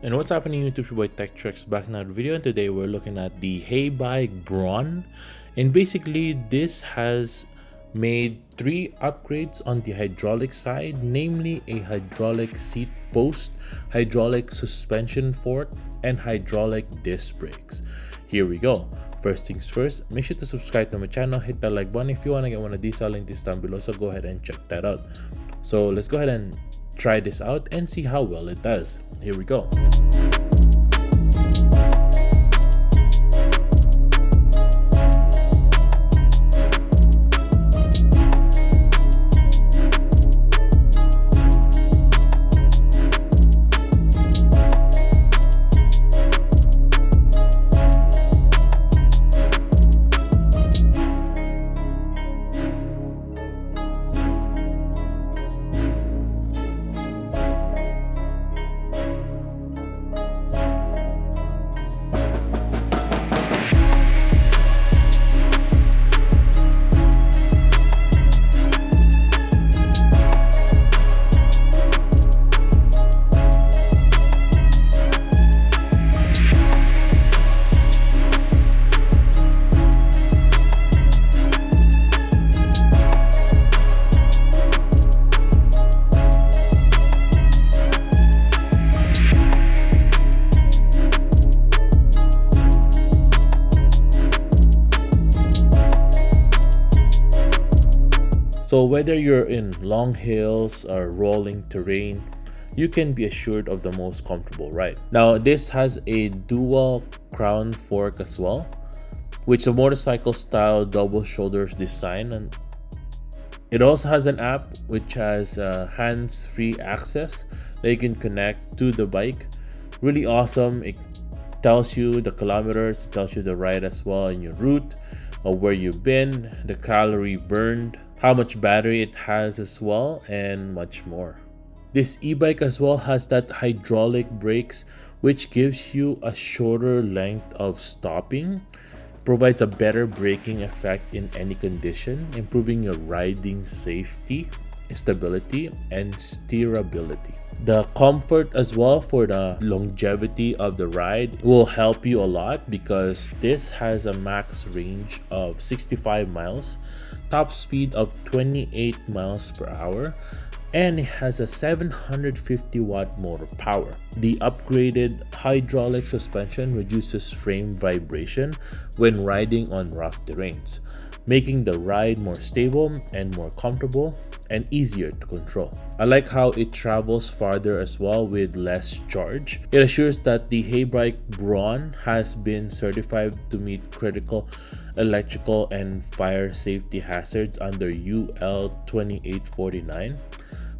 And what's happening YouTube, your boy TechTrex back in another video, and today we're looking at the Heybike BRAWN. And basically this has made 3 upgrades on the hydraulic side, namely a hydraulic seat post, hydraulic suspension fork, and hydraulic disc brakes. Here we go. First things first, make sure to subscribe to my channel, hit that like button if you want to get one of these. I'll link this down below, so go ahead and check that out. So let's go ahead and try this out and see how well it does. Here we go. So whether you're in long hills or rolling terrain, you can be assured of the most comfortable ride. Now this has a dual crown fork as well, which is a motorcycle style double shoulders design, and it also has an app which has hands-free access that you can connect to the bike. Really awesome. It tells you the kilometers, it tells you the ride as well, and your route, or where you've been, the calorie burned, how much battery it has as well, and much more. This e-bike as well has that hydraulic brakes, which gives you a shorter length of stopping, provides a better braking effect in any condition, improving your riding safety, stability, and steerability. The comfort as well for the longevity of the ride will help you a lot, because this has a max range of 65 miles, top speed of 28 miles per hour, and it has a 750 watt motor power. The upgraded hydraulic suspension reduces frame vibration when riding on rough terrains, making the ride more stable and more comfortable and easier to control. I like how it travels farther as well with less charge. It assures that the Heybike BRAWN has been certified to meet critical electrical and fire safety hazards under UL 2849.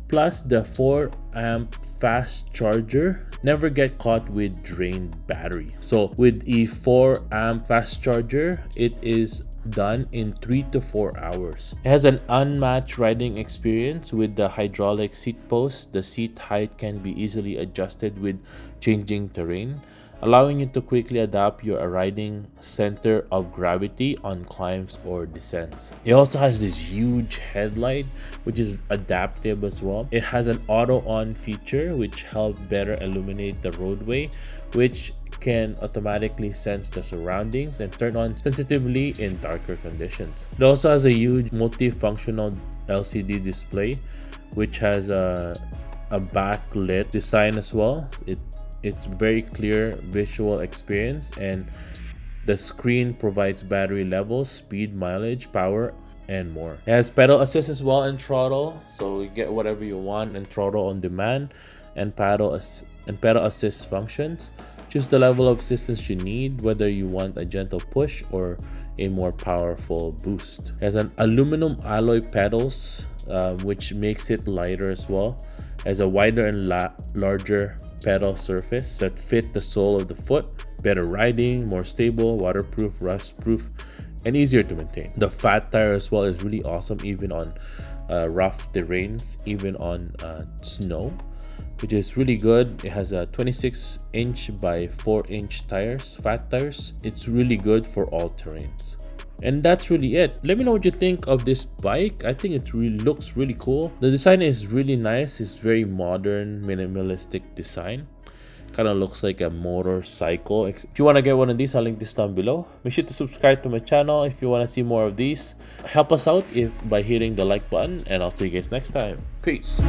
Plus, the 4 amp fast charger never get caught with drained battery. So with a 4 amp fast charger, it is done in 3 to 4 hours. It has an unmatched riding experience with the hydraulic seat post. The seat height can be easily adjusted with changing terrain, allowing you to quickly adapt your riding center of gravity on climbs or descents. It also has this huge headlight, which is adaptive as well. It has an auto on feature which helps better illuminate the roadway, which can automatically sense the surroundings and turn on sensitively in darker conditions. It also has a huge multifunctional LCD display, which has a backlit design as well. It's very clear visual experience, and the screen provides battery levels, speed, mileage, power, and more. It has pedal assist as well and throttle, so you get whatever you want, and throttle on demand, and pedal assist functions. Choose the level of assistance you need, whether you want a gentle push or a more powerful boost. It has an aluminum alloy pedals, which makes it lighter as well. It has a wider and larger pedal surface that fit the sole of the foot. Better riding, more stable, waterproof, rust-proof, and easier to maintain. The fat tire as well is really awesome, even on rough terrains, even on snow, which is really good. It has a 26-inch by 4-inch tires, fat tires. It's really good for all terrains. And that's really it. Let me know what you think of this bike. I think it really looks really cool. The design is really nice. It's very modern, minimalistic design. Kind of looks like a motorcycle. If you want to get one of these, I'll link this down below. Make sure to subscribe to my channel if you want to see more of these. Help us out by hitting the like button, and I'll see you guys next time. Peace.